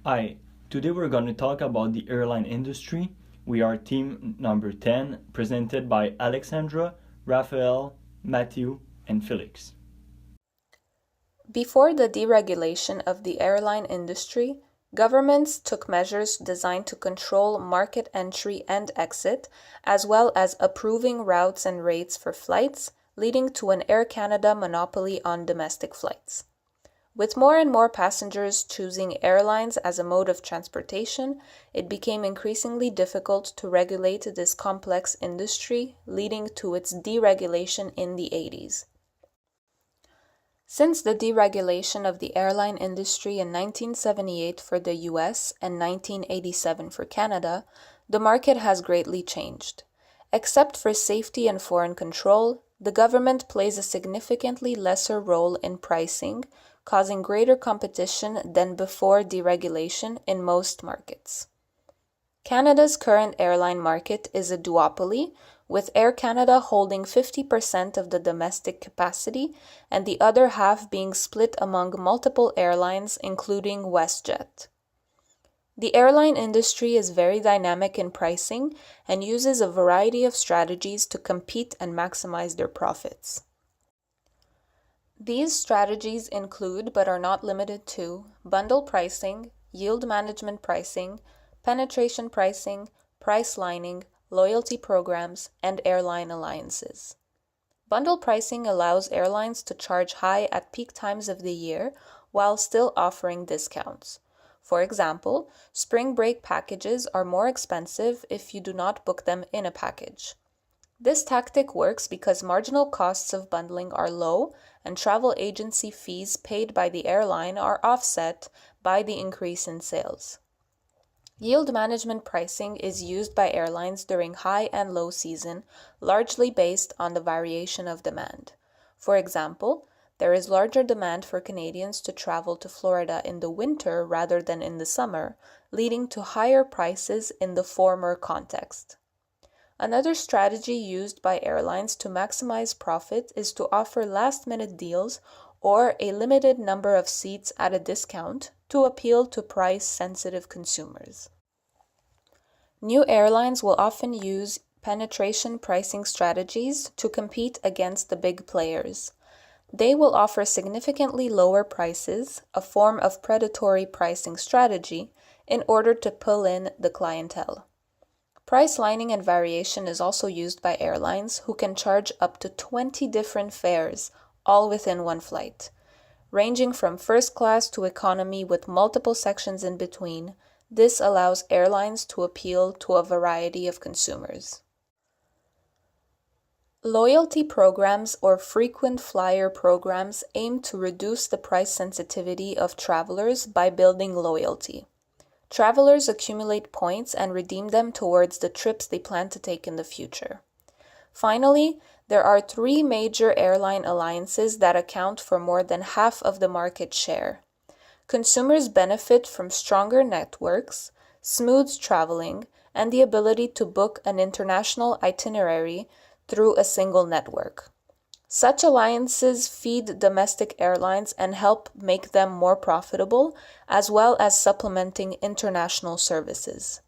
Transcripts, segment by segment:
Hi, today we're going to talk about the airline industry. We are team number 10, presented by Alexandra, Raphael, Matthew, and Felix. Before the deregulation of the airline industry, governments took measures designed to control market entry and exit, as well as approving routes and rates for flights, leading to an Air Canada monopoly on domestic flights. With more and more passengers choosing airlines as a mode of transportation, it became increasingly difficult to regulate this complex industry, leading to its deregulation in the 80s. Since the deregulation of the airline industry in 1978 for the US and 1987 for Canada, the market has greatly changed. Except for safety and foreign control, the government plays a significantly lesser role in pricing, causing greater competition than before deregulation in most markets. Canada's current airline market is a duopoly, with Air Canada holding 50% of the domestic capacity and the other half being split among multiple airlines, including WestJet. The airline industry is very dynamic in pricing and uses a variety of strategies to compete and maximize their profits. These strategies include, but are not limited to, bundle pricing, yield management pricing, penetration pricing, price lining, loyalty programs, and airline alliances. Bundle pricing allows airlines to charge high at peak times of the year while still offering discounts. For example, spring break packages are more expensive if you do not book them in a package. This tactic works because marginal costs of bundling are low and travel agency fees paid by the airline are offset by the increase in sales. Yield management pricing is used by airlines during high and low season, largely based on the variation of demand. For example, there is larger demand for Canadians to travel to Florida in the winter rather than in the summer, leading to higher prices in the former context. Another strategy used by airlines to maximize profit is to offer last-minute deals or a limited number of seats at a discount to appeal to price-sensitive consumers. New airlines will often use penetration pricing strategies to compete against the big players. They will offer significantly lower prices, a form of predatory pricing strategy, in order to pull in the clientele. Price lining and variation is also used by airlines who can charge up to 20 different fares, all within one flight. Ranging from first class to economy with multiple sections in between, this allows airlines to appeal to a variety of consumers. Loyalty programs or frequent flyer programs aim to reduce the price sensitivity of travelers by building loyalty. Travelers accumulate points and redeem them towards the trips they plan to take in the future. Finally, there are three major airline alliances that account for more than half of the market share. Consumers benefit from stronger networks, smooth traveling, and the ability to book an international itinerary through a single network. Such alliances feed domestic airlines and help make them more profitable, as well as supplementing international services.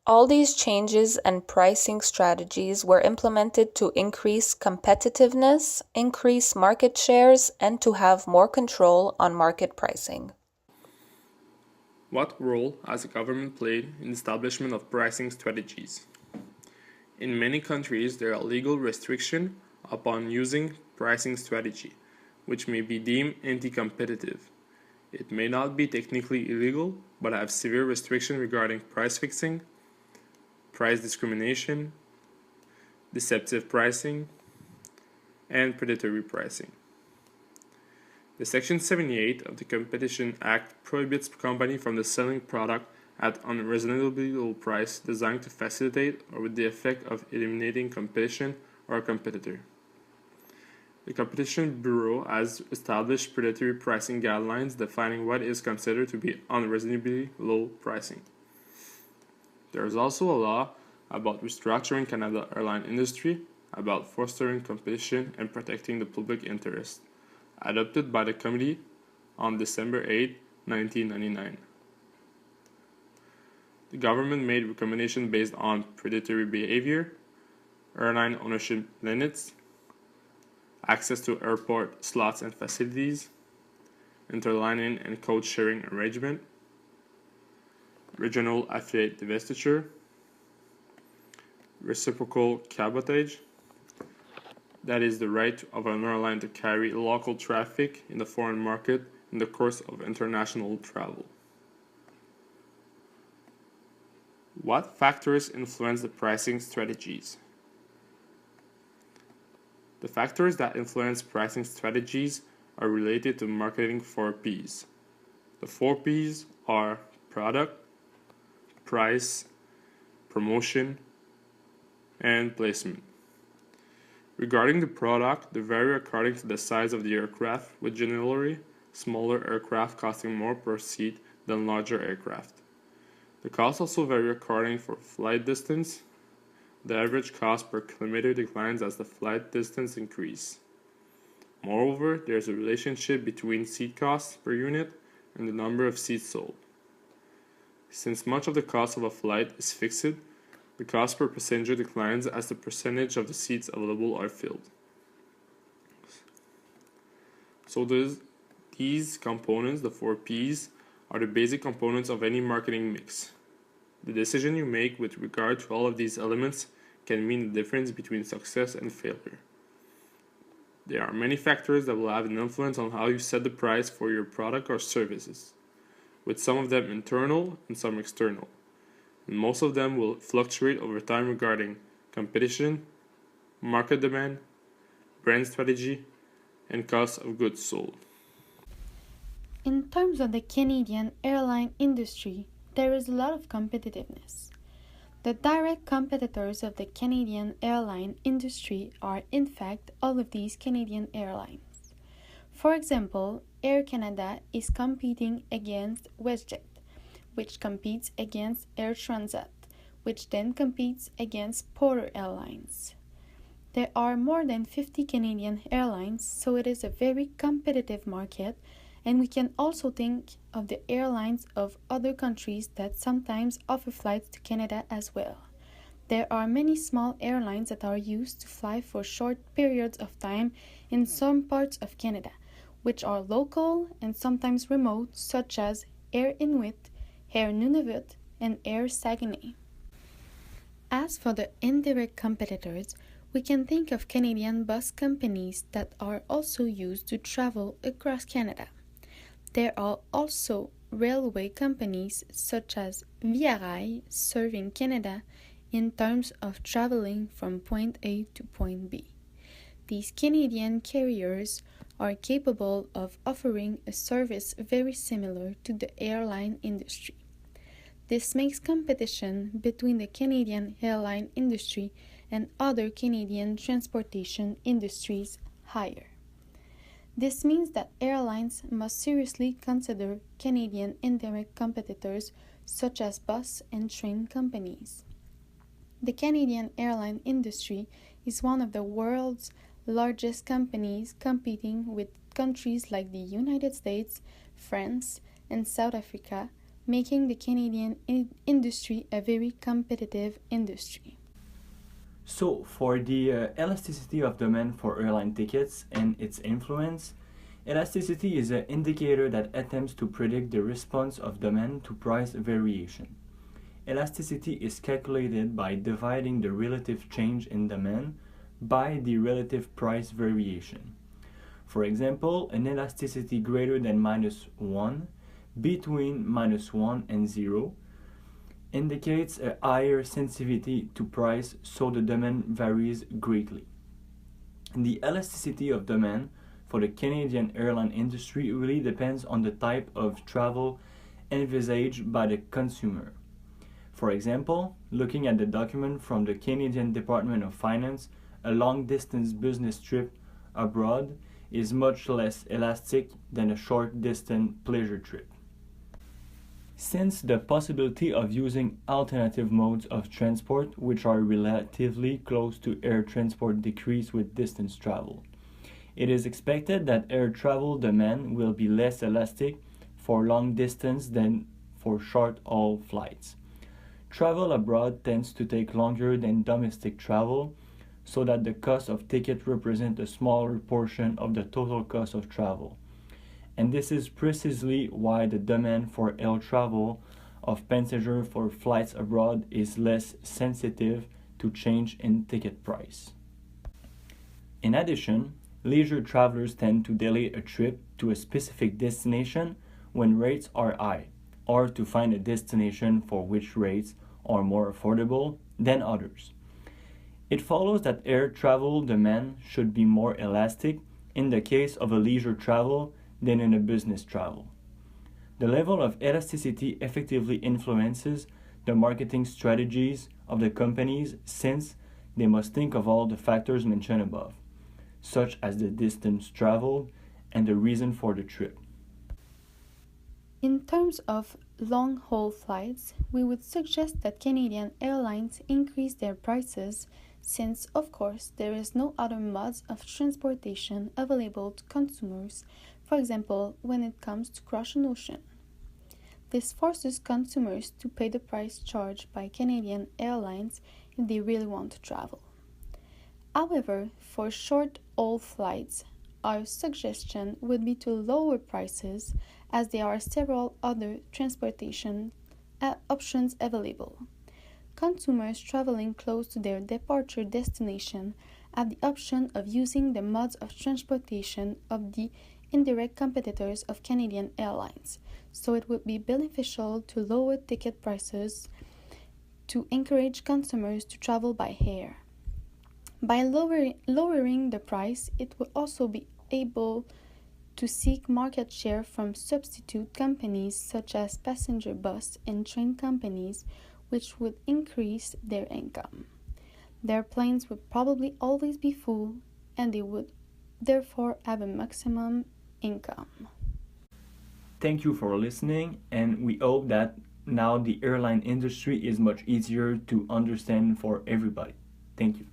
All these changes and pricing strategies were implemented to increase competitiveness, increase market shares, and to have more control on market pricing. What role has the government played in the establishment of pricing strategies? In many countries, there are legal restrictions upon using pricing strategy, which may be deemed anti-competitive. It may not be technically illegal, but have severe restrictions regarding price fixing, price discrimination, deceptive pricing, and predatory pricing. The Section 78 of the Competition Act prohibits companies from the selling product at unreasonably low price designed to facilitate or with the effect of eliminating competition or a competitor. The Competition Bureau has established predatory pricing guidelines defining what is considered to be unreasonably low pricing. There is also a law about restructuring Canada airline industry, about fostering competition and protecting the public interest, adopted by the Committee on December 8, 1999. The government made recommendations based on predatory behavior, airline ownership limits, access to airport slots and facilities, interlining and code sharing arrangement, regional affiliate divestiture, reciprocal cabotage, that is the right of an airline to carry local traffic in the foreign market in the course of international travel. What factors influence the pricing strategies? The factors that influence pricing strategies are related to marketing 4Ps. The 4Ps are product, price, promotion, and placement. Regarding the product, they vary according to the size of the aircraft, with generally smaller aircraft costing more per seat than larger aircraft. The costs also vary according for flight distance. The average cost per kilometer declines as the flight distance increases. Moreover, there is a relationship between seat costs per unit and the number of seats sold. Since much of the cost of a flight is fixed, the cost per passenger declines as the percentage of the seats available are filled. So these components, the 4Ps, are the basic components of any marketing mix. The decision you make with regard to all of these elements can mean the difference between success and failure. There are many factors that will have an influence on how you set the price for your product or services, with some of them internal and some external. And most of them will fluctuate over time regarding competition, market demand, brand strategy, and cost of goods sold. In terms of the Canadian airline industry, there is a lot of competitiveness. The direct competitors of the Canadian airline industry are, in fact, all of these Canadian airlines. For example, Air Canada is competing against WestJet, which competes against Air Transat, which then competes against Porter Airlines. There are more than 50 Canadian airlines, so it is a very competitive market, and we can also think of the airlines of other countries that sometimes offer flights to Canada as well. There are many small airlines that are used to fly for short periods of time in some parts of Canada, which are local and sometimes remote, such as Air Inuit, Air Nunavut, and Air Saguenay. As for the indirect competitors, we can think of Canadian bus companies that are also used to travel across Canada. There are also railway companies such as Via Rail serving Canada in terms of traveling from point A to point B. These Canadian carriers are capable of offering a service very similar to the airline industry. This makes competition between the Canadian airline industry and other Canadian transportation industries higher. This means that airlines must seriously consider Canadian indirect competitors such as bus and train companies. The Canadian airline industry is one of the world's largest companies, competing with countries like the United States, France, and South Africa, making the Canadian industry a very competitive industry. So, for the elasticity of demand for airline tickets and its influence, elasticity is an indicator that attempts to predict the response of demand to price variation. Elasticity is calculated by dividing the relative change in demand by the relative price variation. For example, an elasticity greater than -1 between -1 and 0 indicates a higher sensitivity to price, so the demand varies greatly. The elasticity of demand for the Canadian airline industry really depends on the type of travel envisaged by the consumer. For example, looking at the document from the Canadian Department of Finance, a long-distance business trip abroad is much less elastic than a short-distance pleasure trip. Since the possibility of using alternative modes of transport, which are relatively close to air transport, decrease with distance travel, it is expected that air travel demand will be less elastic for long distance than for short haul flights. Travel abroad tends to take longer than domestic travel, so that the cost of ticket represents a smaller portion of the total cost of travel. And this is precisely why the demand for air travel of passengers for flights abroad is less sensitive to change in ticket price. In addition, leisure travelers tend to delay a trip to a specific destination when rates are high, or to find a destination for which rates are more affordable than others. It follows that air travel demand should be more elastic in the case of a leisure travel than in a business travel. The level of elasticity effectively influences the marketing strategies of the companies, since they must think of all the factors mentioned above, such as the distance traveled and the reason for the trip. In terms of long-haul flights, we would suggest that Canadian airlines increase their prices since, of course, there is no other modes of transportation available to consumers, for example, when it comes to cross an ocean. This forces consumers to pay the price charged by Canadian airlines if they really want to travel. However, for short-haul flights, our suggestion would be to lower prices as there are several other transportation options available. Consumers traveling close to their departure destination have the option of using the modes of transportation of the indirect competitors of Canadian airlines, so it would be beneficial to lower ticket prices to encourage consumers to travel by air. By lowering the price, it will also be able to seek market share from substitute companies such as passenger bus and train companies, which would increase their income. Their planes would probably always be full, and they would therefore have a maximum income. Thank you for listening, and we hope that now the airline industry is much easier to understand for everybody. Thank you.